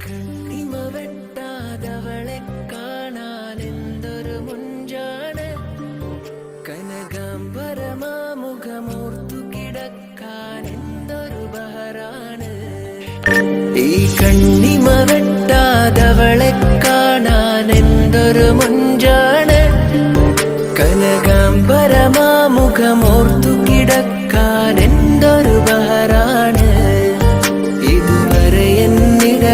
കണ്ണിമ വെട്ടാതവളെ കാണാൻ എന്തൊരു മുഞ്ചാണ്, കനകാംബരമാമുഖമോർത്തു കിടക്കാൻ എന്തൊരു ബഹറാണ്. ഈ കണ്ണിമ വെട്ടാതവളെ കാണാൻ എന്തൊരു മുഞ്ചാണ്, കനകാംബരമാമുഖമോർത്തു കിടക്കാൻ